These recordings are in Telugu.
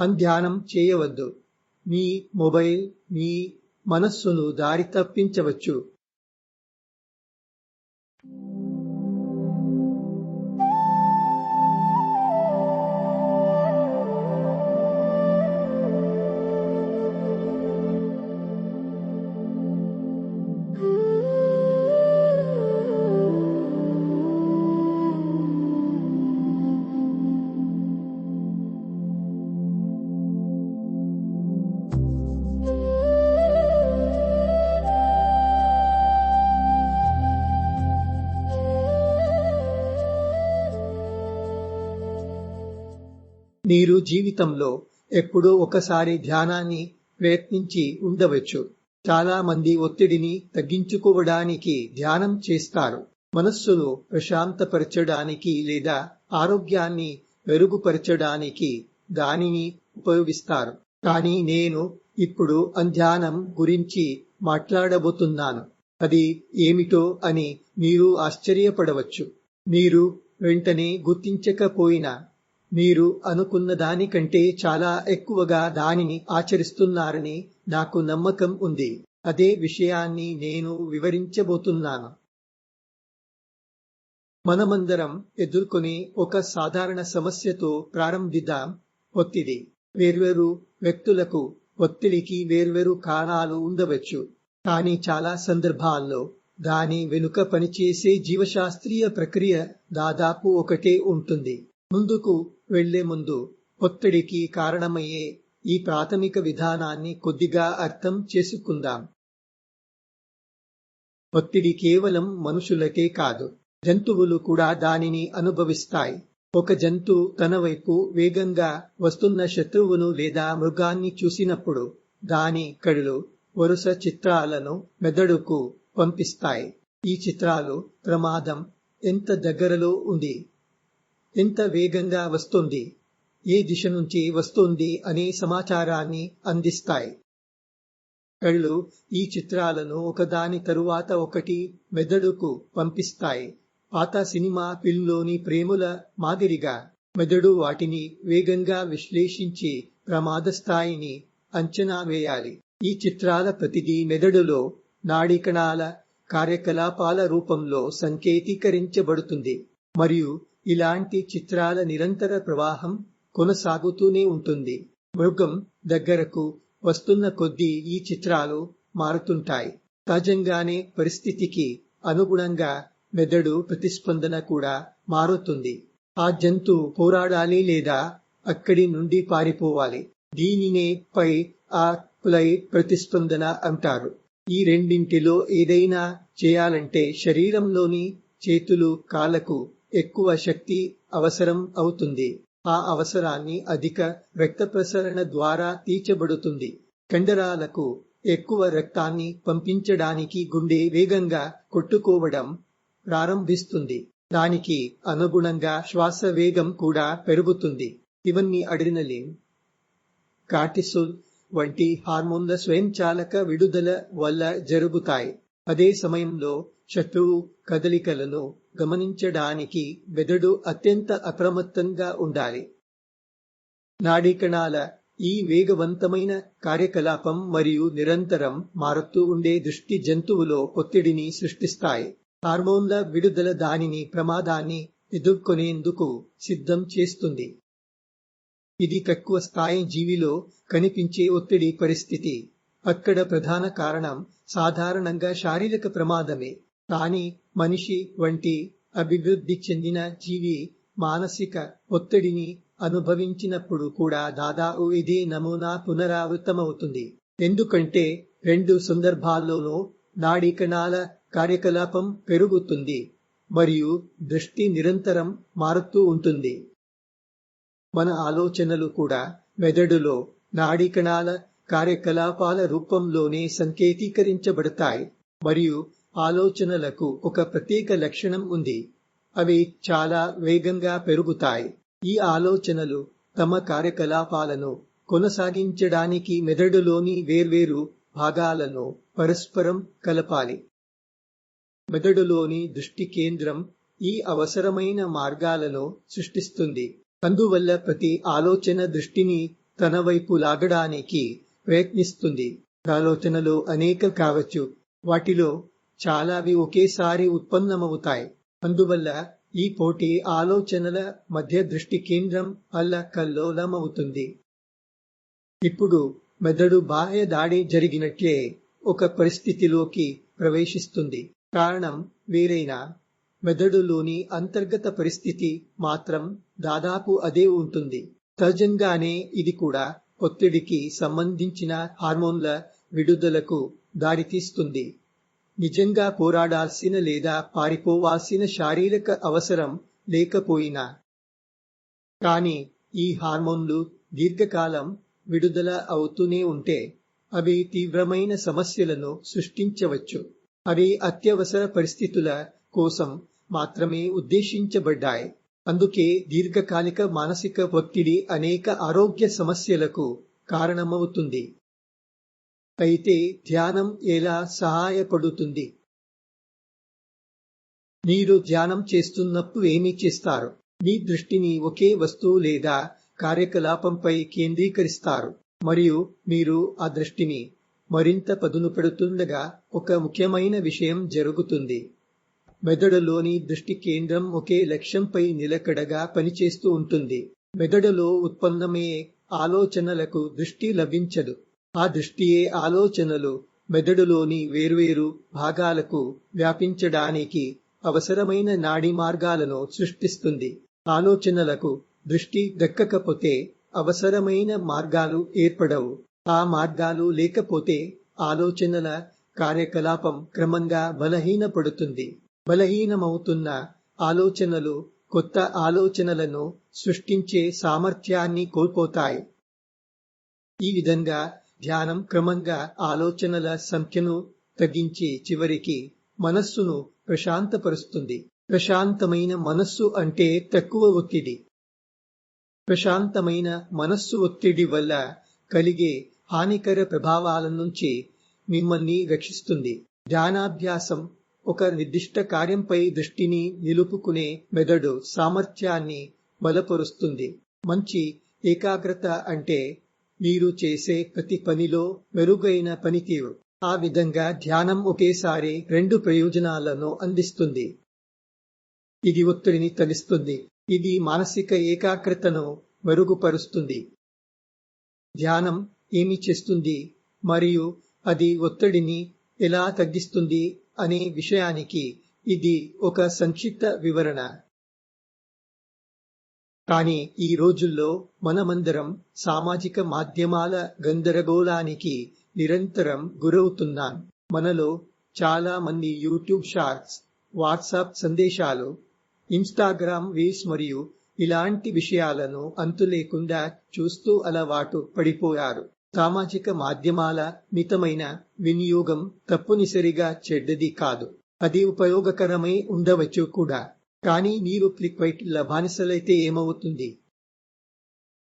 ధ్యానం చేయవద్దు. మీ మొబైల్ మీ మనస్సును దారి తప్పించవచ్చు. మీరు జీవితంలో ఎప్పుడో ఒకసారి ధ్యానాన్ని ప్రయత్నించి ఉండవచ్చు. చాలా మంది ఒత్తిడిని తగ్గించుకోవడానికి ధ్యానం చేస్తారు. మనస్సును ప్రశాంతపరచడానికి లేదా ఆరోగ్యాన్ని మెరుగుపరచడానికి దానిని ఉపయోగిస్తారు. కానీ నేను ఇప్పుడు ధ్యానం గురించి మాట్లాడబోతున్నాను. అది ఏమిటో అని మీరు ఆశ్చర్యపడవచ్చు. మీరు వెంటనే గుర్తించకపోయినా మీరు అనుకున్న దానికంటే చాలా ఎక్కువగా దానిని ఆచరిస్తున్నారని నాకు నమ్మకం ఉంది. అదే విషయాన్ని నేను వివరించబోతున్నాను. మనమందరం ఎదుర్కొనే ఒక సాధారణ సమస్యతో ప్రారంభిద్దాం. ఒత్తిడి. వేర్వేరు వ్యక్తులకు ఒత్తిడికి వేర్వేరు కారణాలు ఉండవచ్చు. కానీ చాలా సందర్భాల్లో దాని వెనుక పనిచేసే జీవశాస్త్రీయ ప్రక్రియ దాదాపు ఒకటే ఉంటుంది. ముందుకు వెళ్లే ముందు ఒత్తిడికి కారణమయ్యే ఈ ప్రాథమిక విధానాన్ని కొద్దిగా అర్థం చేసుకుందాం. ఒత్తిడి కేవలం మనుషులకే కాదు, జంతువులు కూడా దానిని అనుభవిస్తాయి. ఒక జంతువు తన వైపు వేగంగా వస్తున్న శత్రువును లేదా మృగాన్ని చూసినప్పుడు దాని కళ్ళు వరుస చిత్రాలను మెదడుకు పంపిస్తాయి. ఈ చిత్రాలు ప్రమాదం ఎంత దగ్గరలో ఉంది, ఎంత వేగంగా వస్తుంది, ఏ దిశ నుంచి వస్తుంది అనే సమాచారాన్ని అందిస్తాయి. కళ్ళు ఈ చిత్రాలను ఒకదాని తరువాత ఒకటి మెదడుకు పంపిస్తాయి. పాత సినిమా ఫిల్మ్లోని ప్రేముల మాదిరిగా మెదడు వాటిని వేగంగా విశ్లేషించి ప్రమాద స్థాయిని అంచనా వేయాలి. ఈ చిత్రాల ప్రతిదీ మెదడులో నాడీకణాల కార్యకలాపాల రూపంలో సంకేతీకరించబడుతుంది మరియు ఇలాంటి చిత్రాల నిరంతర ప్రవాహం కొనసాగుతూనే ఉంటుంది. మృగం దగ్గరకు వస్తున్న కొద్దీ ఈ చిత్రాలు మారుతుంటాయి. సహజంగానే పరిస్థితికి అనుగుణంగా మెదడు ప్రతిస్పందన కూడా మారుతుంది. ఆ జంతువు పోరాడాలి లేదా అక్కడి నుండి పారిపోవాలి. దీనినే పై ఆ ఫ్లైట్ ప్రతిస్పందన అంటారు. ఈ రెండింటిలో ఏదైనా చేయాలంటే శరీరంలోని చేతులు కాళ్లకు ఎక్కువ శక్తి అవసరం అవుతుంది. ఆ అవసరాన్ని అధిక రక్త ప్రసరణ ద్వారా తీర్చబడుతుంది. కండరాలకు ఎక్కువ రక్తాన్ని పంపించడానికి గుండె వేగంగా కొట్టుకోవడం ప్రారంభిస్తుంది. దానికి అనుగుణంగా శ్వాస వేగం కూడా పెరుగుతుంది. ఇవన్నీ అడ్రినలిన్, కార్టిసోల్ వంటి హార్మోన్ల స్వయంచాలక విడుదల వల్ల జరుగుతాయి. అదే సమయంలో శత్రువు కదలికలను గమనించడానికి మెదడు అత్యంత అప్రమత్తంగా ఉండాలి. నాడీకణాల ఈ వేగవంతమైన కార్యకలాపం మరియు నిరంతరం మారుతూ ఉండే దృష్టి జంతువులో ఒత్తిడిని సృష్టిస్తాయి. హార్మోన్ల విడుదల దానిని ప్రమాదాన్ని ఎదుర్కొనేందుకు సిద్ధం చేస్తుంది. ఇది తక్కువ స్థాయి జీవిలో కనిపించే ఒత్తిడి పరిస్థితి. అక్కడ ప్రధాన కారణం సాధారణంగా శారీరక ప్రమాదమే. కానీ మనిషి వంటి అభివృద్ధి చెందిన జీవి మానసిక ఒత్తిడిని అనుభవించినప్పుడు కూడా దాదాపు ఇదే నమూనా పునరావృతమవుతుంది. ఎందుకంటే రెండు సందర్భాల్లోనూ నాడీకణాల కార్యకలాపం పెరుగుతుంది మరియు దృష్టి నిరంతరం మారుతూ ఉంటుంది. మన ఆలోచనలు కూడా మెదడులో నాడీకణాల కార్యకలాపాల రూపంలోనే సంకేతీకరించబడతాయి మరియు ఆలోచనలకు ఒక ప్రత్యేక లక్షణం ఉంది. అవి చాలా వేగంగా పెరుగుతాయి. ఈ ఆలోచనలు తమ కార్యకలాపాలను కొనసాగించడానికి మెదడులోని వేర్వేరు భాగాలను పరస్పరం కలపాలి. మెదడులోని దృష్టి కేంద్రం ఈ అవసరమైన మార్గాలను సృష్టిస్తుంది. అందువల్ల ప్రతి ఆలోచన దృష్టిని తన వైపు లాగడానికి ప్రయత్నిస్తుంది. ఆలోచనలు అనేక కావచ్చు, వాటిలో చాలావి ఒకేసారి ఉత్పన్నమవుతాయి. అందువల్ల ఈ పోటీ ఆలోచనల మధ్య దృష్టి కేంద్రం అల్లకల్లోలమవుతుంది. ఇప్పుడు మెదడు బాహ్య దాడి జరిగినట్లే ఒక పరిస్థితిలోకి ప్రవేశిస్తుంది. కారణం వేరైనా మెదడులోని అంతర్గత పరిస్థితి మాత్రం దాదాపు అదే ఉంటుంది. సహజంగానే ఇది కూడా ఒత్తిడికి సంబంధించిన హార్మోన్ల విడుదలకు దారితీస్తుంది. నిజంగా పోరాడాల్సిన లేదా పారిపోవాల్సిన శారీరక అవసరం లేకపోయినా. కానీ ఈ హార్మోన్లు దీర్ఘకాలం విడుదల అవుతూనే ఉంటే అవి తీవ్రమైన సమస్యలను సృష్టించవచ్చు. అవి అత్యవసర పరిస్థితుల కోసం మాత్రమే ఉద్దేశించబడ్డాయి. అందుకే దీర్ఘకాలిక మానసిక ఒత్తిడి అనేక ఆరోగ్య సమస్యలకు కారణమవుతుంది. అయితే ధ్యానం ఎలా సహాయపడుతుంది? మీరు ధ్యానం చేస్తున్నప్పుడు ఏమి చేస్తారు? మీ దృష్టిని ఒకే వస్తువు లేదా కార్యకలాపంపై కేంద్రీకరిస్తారు మరియు మీరు ఆ దృష్టిని మరింత పదును పెడుతుండగా ఒక ముఖ్యమైన విషయం జరుగుతుంది. మెదడులోని దృష్టి కేంద్రం ఒకే లక్ష్యంపై నిలకడగా పనిచేస్తూ ఉంటుంది. మెదడులో ఉత్పన్నమయ్యే ఆలోచనలకు దృష్టి లభించదు. ఆ దృష్టియే ఆలోచనలు మెదడులోని వేర్వేరు భాగాలకు వ్యాపించడానికి అవసరమైన నాడీ మార్గాలను సృష్టిస్తుంది. ఆలోచనలకు దృష్టి దక్కకపోతే అవసరమైన మార్గాలు ఏర్పడవు. ఆ మార్గాలు లేకపోతే ఆలోచనల కార్యకలాపం క్రమంగా బలహీనపడుతుంది. బలహీనమవుతున్న ఆలోచనలు కొత్త ఆలోచనలను సృష్టించే సామర్థ్యాన్ని కోల్పోతాయి. ఈ విధంగా ధ్యానం క్రమంగా ఆలోచనల సంఖ్యను తగ్గించి చివరికి మనస్సును ప్రశాంతపరుస్తుంది. ప్రశాంతమైన మనస్సు అంటే తక్కువ ఒత్తిడి. ప్రశాంతమైన మనస్సు ఒత్తిడి వల్ల కలిగే హానికర ప్రభావాల నుంచి మిమ్మల్ని రక్షిస్తుంది. ధ్యానాభ్యాసం ఒక నిర్దిష్ట కార్యంపై దృష్టిని నిలుపుకునే మెదడు సామర్థ్యాన్ని బలపరుస్తుంది. మంచి ఏకాగ్రత అంటే మీరు చేసే ప్రతి పనిలో మెరుగైన పనితీరు. ఆ విధంగా ధ్యానం ఒకేసారి రెండు ప్రయోజనాలను అందిస్తుంది. ఇది ఒత్తిడిని తగ్గిస్తుంది. ఇది మానసిక ఏకాగ్రతను మెరుగుపరుస్తుంది. ధ్యానం ఏమి చేస్తుంది మరియు అది ఒత్తిడిని ఎలా తగ్గిస్తుంది అనే విషయానికి ఇది ఒక సంక్షిప్త వివరణ. కానీ ఈ రోజుల్లో మనమందరం సామాజిక మాధ్యమాల గందరగోళానికి నిరంతరం గురవుతున్నాం. మనలో చాలా మంది యూట్యూబ్ షార్ట్స్, వాట్సాప్ సందేశాలు, ఇన్స్టాగ్రామ్ రీల్స్ మరియు ఇలాంటి విషయాలను అంతులేకుండా చూస్తూ అలవాటు పడిపోయారు. సామాజిక మాధ్యమాల మితమైన వినియోగం తప్పనిసరిగా చెడ్డది కాదు. అది ఉపయోగకరమై ఉండవచ్చు కూడా. కానీ మీరు క్లిక్ బైట్ల బానిసలైతే ఏమవుతుంది?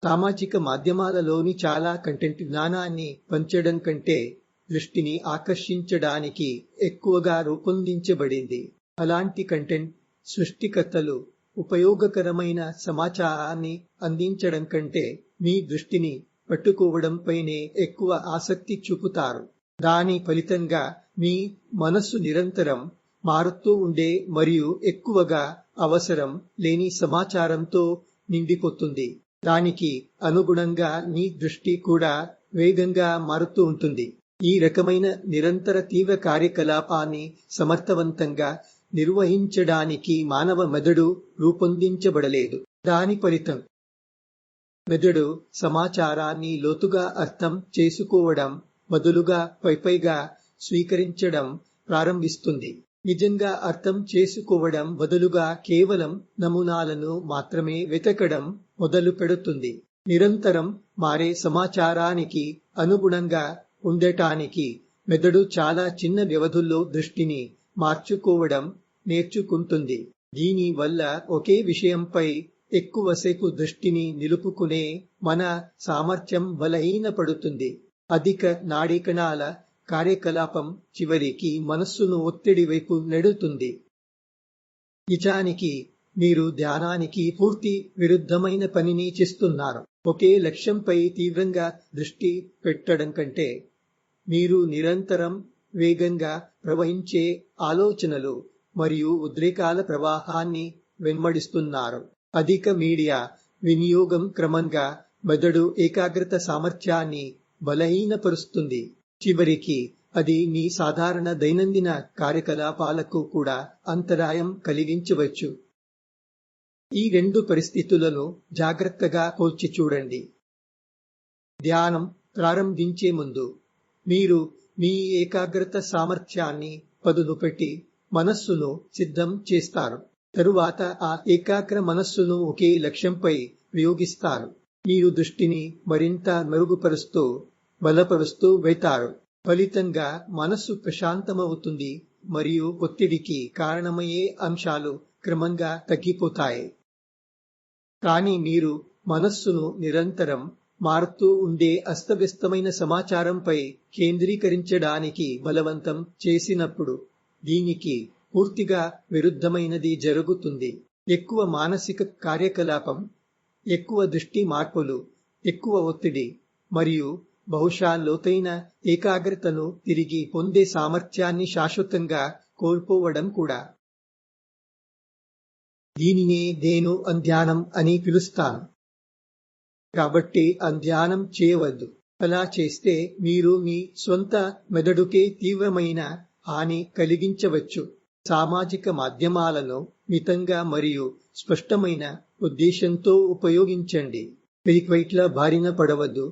సామాజిక మాధ్యమాలలోని చాలా కంటెంట్ జ్ఞానాన్ని పంచడం కంటే దృష్టిని ఆకర్షించడానికి ఎక్కువగా రూపొందించబడింది. అలాంటి కంటెంట్ సృష్టికర్తలు ఉపయోగకరమైన సమాచారాన్ని అందించడం కంటే మీ దృష్టిని పట్టుకోవడంపైనే ఎక్కువ ఆసక్తి చూపుతారు. దాని ఫలితంగా మీ మనస్సు నిరంతరం మారుతూ ఉండే మరియు ఎక్కువగా అవసరం లేని సమాచారంతో నిండిపోతుంది. దానికి అనుగుణంగా మీ దృష్టి కూడా వేగంగా మారుతూ ఉంటుంది. ఈ రకమైన నిరంతర తీవ్ర కార్యకలాపాన్ని సమర్థవంతంగా నిర్వహించడానికి మానవ మెదడు రూపొందించబడలేదు. దాని ఫలితం మెదడు సమాచారాన్ని లోతుగా అర్థం చేసుకోవడం బదులుగా పైపైగా స్వీకరించడం ప్రారంభిస్తుంది. నిజంగా అర్థం చేసుకోవడం బదులుగా కేవలం నమూనాలను మాత్రమే వెతకడం మొదలు పెడుతుంది. నిరంతరం మారే సమాచారానికి అనుగుణంగా ఉండటానికి మెదడు చాలా చిన్న వ్యవధుల్లో దృష్టిని మార్చుకోవడం నేర్చుకుంటుంది. దీని వల్ల ఒకే విషయంపై ఎక్కువసేపు దృష్టిని నిలుపుకునే మన సామర్థ్యం బలహీనపడుతుంది. అధిక నాడీ కణాల కార్యకలాపం చివరికి మనస్సును ఒత్తిడి వైపు నెడుతుంది. నిజానికి మీరు ధ్యానానికి పూర్తి విరుద్ధమైన పనిని చేస్తున్నారు. ఒకే లక్ష్యంపై తీవ్రంగా దృష్టి పెట్టడం కంటే మీరు నిరంతరం వేగంగా ప్రవహించే ఆలోచనలు మరియు ఉద్రేకాల ప్రవాహాన్ని వెంబడిస్తున్నారు. అధిక మీడియా వినియోగం క్రమంగా మెదడు ఏకాగ్రత సామర్థ్యాన్ని బలహీనపరుస్తుంది. చివరికి అది మీ సాధారణ దైనందిన కార్యకలాపాలకు కూడా అంతరాయం కలిగించవచ్చు. ఈ రెండు పరిస్థితులను జాగ్రత్తగా పోల్చి చూడండి. ధ్యానం ప్రారంభించే ముందు మీరు మీ ఏకాగ్రత సామర్థ్యాన్ని పదును పెట్టి మనస్సును సిద్ధం చేస్తారు. తరువాత ఆ ఏకాగ్ర మనస్సును ఒకే లక్ష్యంపై ప్రయోగిస్తారు. మీరు దృష్టిని మరింత మెరుగుపరుస్తూ బలపరుస్తూ వెళ్తారు. ఫలితంగా మనస్సు ప్రశాంతమవుతుంది మరియు ఒత్తిడికి కారణమయ్యే అంశాలు క్రమంగా తగ్గిపోతాయి. కానీ మీరు మనస్సును నిరంతరం మారుతూ ఉండే అస్తవ్యస్తమైన సమాచారంపై కేంద్రీకరించడానికి బలవంతం చేసినప్పుడు దీనికి పూర్తిగా విరుద్ధమైనది జరుగుతుంది. ఎక్కువ మానసిక కార్యకలాపం, ఎక్కువ దృష్టి మార్పులు, ఎక్కువ ఒత్తిడి మరియు బహుశా లోతైన ఏకాగ్రతను తిరిగి పొందే సామర్థ్యాన్ని శాశ్వతంగా కోల్పోవడం కూడా. దీనినే నేను అంధ్యానం అని పిలుస్తాను. కాబట్టి అంధ్యానం చేయవద్దు. అలా చేస్తే మీరు మీ స్వంత మెదడుకే తీవ్రమైన హాని కలిగించవచ్చు. సామాజిక మాధ్యమాలను మితంగా మరియు స్పష్టమైన ఉద్దేశంతో ఉపయోగించండి. క్లిక్బైట్ల బారిన పడవద్దు.